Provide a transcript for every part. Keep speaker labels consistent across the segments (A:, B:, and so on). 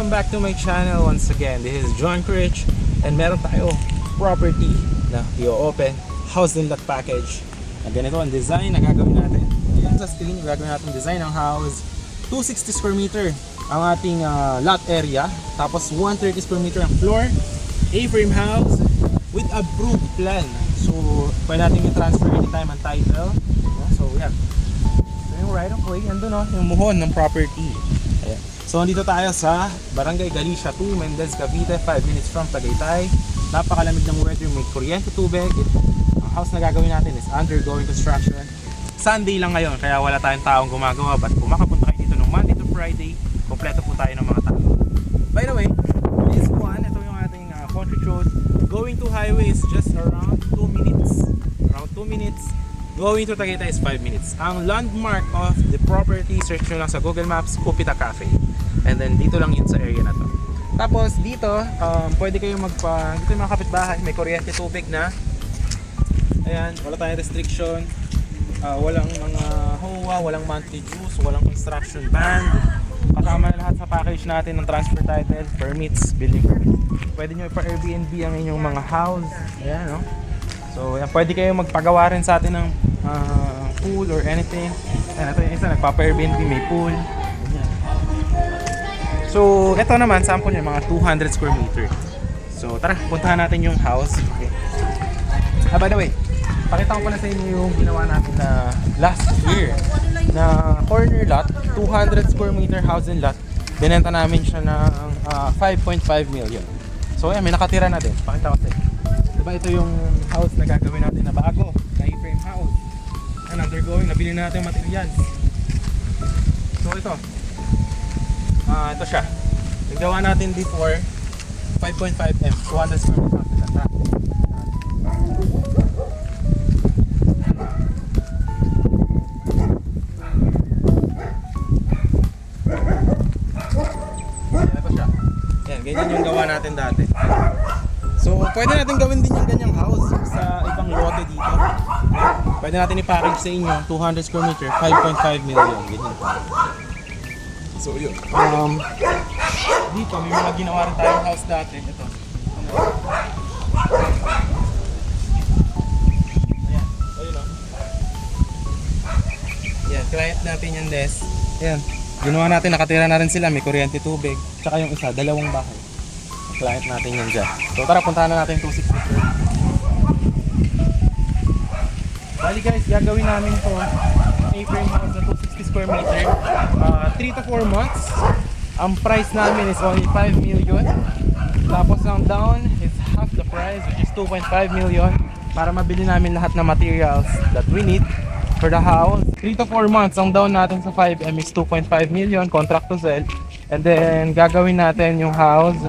A: Welcome back to my channel once again. This is John Critch and meron tayo property na i-open house and lot package na ganito ang design na gagawin natin. Ayan sa screen, gagawin natin design ng house. 260 square meter ang ating lot area, tapos 130 square meter ang floor, A-frame house with approved plan. So pwede natin i-transfer anytime ang title. So yeah, so yung right of way, andun yung muhon ng property. Ayan. So andito tayo sa Barangay Galicia 2, Mendez, Cavite, 5 minutes from Tagaytay. Napakalamig ng weather, may kuryente, tubig. Ang house na gagawin natin is undergoing construction. Sunday lang ngayon, kaya wala tayong taong gumagawa. But kung makapunta kayo dito ng Monday to Friday, kompleto po tayo ng mga tao. By the way, this one, ito yung ating country road. Going to highway is just around 2 minutes. Around 2 minutes. Going to Tagaytay is 5 minutes. Ang landmark of the property, search nyo lang sa Google Maps, Kupita Cafe. And then dito lang yun sa area na to. Tapos dito, pwede kayong dito yung mga kapitbahay, may kuryente, tubig na. Ayan, wala tayong restriction. Walang mga HOA, walang monthly dues, walang construction ban. Kasama na lahat sa package natin ng transfer title, permits, building permits. Pwede nyo ipa-Airbnb ang inyong mga house. Ayan, no? So, yan, pwede kayong magpagawa rin sa atin ng pool or anything. Ayan, ito yung isa, nagpapa-Airbnb, may pool. So, ito naman, sample niya, mga 200 square meter. So, tara, puntahan natin yung house. Okay. By the way, pakita ko pala sa inyo yung ginawa natin na last year na corner lot, 200 square meter house and lot. Binenta namin siya ng 5.5 million. So, ayan, may nakatira na din. Pakita ko sa inyo. Diba ito yung house na gagawin natin na bago, na A-frame house. And undergoing, nabili na natin yung materials. So, ito. Ito siya. Nagawa natin before 5.5M, 200 square meter. Ito siya. Yan, ganyan yung gawa natin dati. So, pwede natin gawin din yung ganyang house sa ibang lote dito. Pwede natin i-package sa inyo, 200 square meter, 5.5 million. Ganyan pa. So yun. Dito may mga ginawa rin tayong house dati. Ito. Ayan. Ayun o. Ayan, client natin yung desk. Ayan. Ginawa natin, nakatira na rin sila. May kuryente, tubig. Tsaka yung isa, dalawang bahay. Client natin yan dyan. So tara, puntahan na natin yung 260 square. Bali guys, gagawin namin to A-frame house na 260 square meter, 3 to 4 months. Ang price namin is only 5 million. Tapos ang down is half the price, which is 2.5 million, para mabili namin lahat ng materials that we need for the house. 3 to 4 months, ang down natin sa 5M is 2.5 million, contract to sell. And then gagawin natin yung house,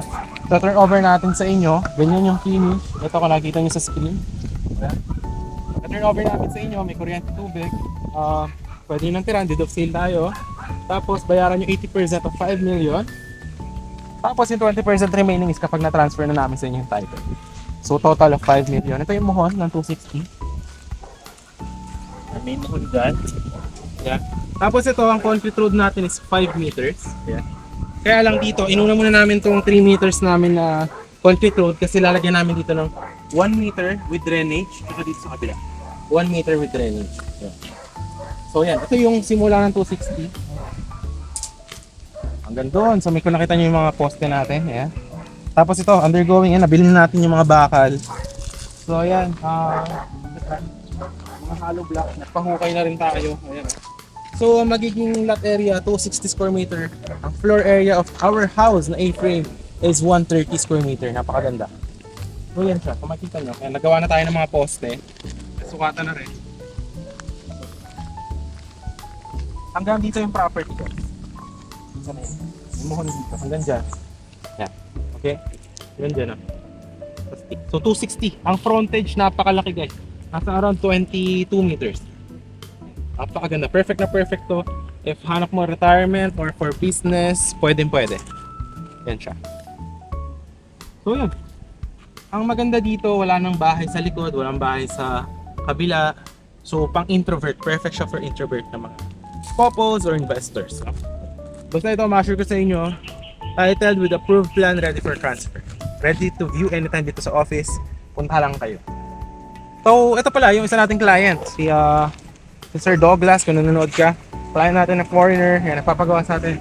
A: so turn over natin sa inyo. Ganyan yung finish. Ito kung nakita nyo sa screen. Turn over namin sa inyo, may kuryente, tubig. Pwede nang tiran, deed of sale tayo. Tapos bayaran yung 80% of 5 million. Tapos yung 20% remaining is kapag na-transfer na namin sa inyo yung title. So total of 5 million. Ito yung muhon ng 260. May muhon dyan. Yeah. Tapos ito, ang concrete road natin is 5 meters. Yeah. Kaya lang dito, inuna muna namin itong 3 meters namin na concrete road kasi lalagyan namin dito ng 1 meter with drainage. Ito dito sa kabila. 1 meter with drainage. Yeah. So yan, ito yung simula ng 260. Hanggang doon. So may kung nakita nyo yung mga poste natin. Yeah. Tapos ito, undergoing yan. Nabili na natin yung mga bakal. So yan, mga hollow block. Nagpahukay na rin tayo. Ayan. So magiging lot area, 260 square meter. Ang floor area of our house na A-frame is 130 square meter. Napakaganda. So yan siya, kung makita nyo. Ayan, nagawa na tayo ng mga poste. Sukatan na rin. Hanggang dito yung property ko. Saan na yun? Yung muhon dito. Hanggang dyan. Yan. Okay? Yan dyan. So 260. Ang frontage napakalaki guys. Nasa around 22 meters. Napakaganda. Perfect na perfect to. If hanap mo retirement or for business, pwede. Yan siya. So yan. Ang maganda dito, wala nang bahay sa likod, walang bahay sa kabila. So pang introvert, perfect siya for introvert na mga couples or investors. Basta ito, ma-share ko sa inyo, Titled with approved plan, ready for transfer. Ready to view anytime dito sa office. Punta lang kayo. So, ito pala yung isa nating client, si Sir Douglas, kung nanonood ka. Client natin na foreigner, yan, nagpapagawa sa atin.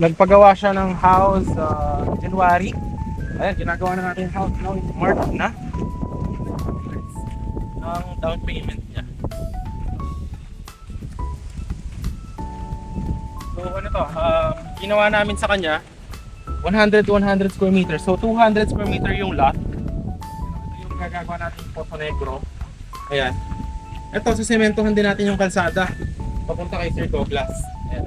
A: Nagpagawa siya ng house January. Ayan, ginagawa na natin yung house now. March na. Ng down payment niya. So ano to, ginawa namin sa kanya 100 to 100 square meters. So 200 square meter yung lot. Ito yung gagagawa natin yung Poso Negro. Ayan. Ito, sisementohan din natin yung kalsada papunta kay Sir Douglas. Ayan.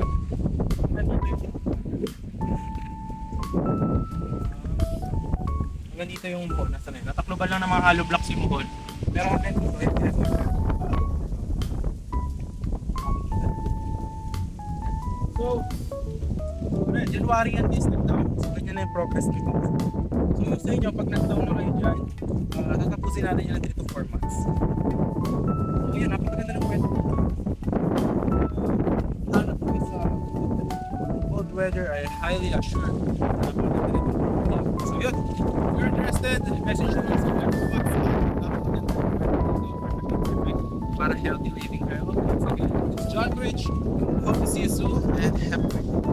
A: Hanggang dito yung buhol. Nasaan yun? Natakloban lang ng mga hollow blocks yung buhol. Pero hanggang dito, so, January yan is nag-down. So, ganyan na yung progress nito. So, yung sa inyo, pag nag-down na kayo dyan, tatapusin natin yan ng 3 to 4 months. So, yun, napakaganda ng pwede. Lalo po is cold weather, I highly assure. So, yun. If you're interested, message nyo sa WhatsApp. Para healthy living kayo. Once again, this is John Bridge. Hope to see you soon and have a great day.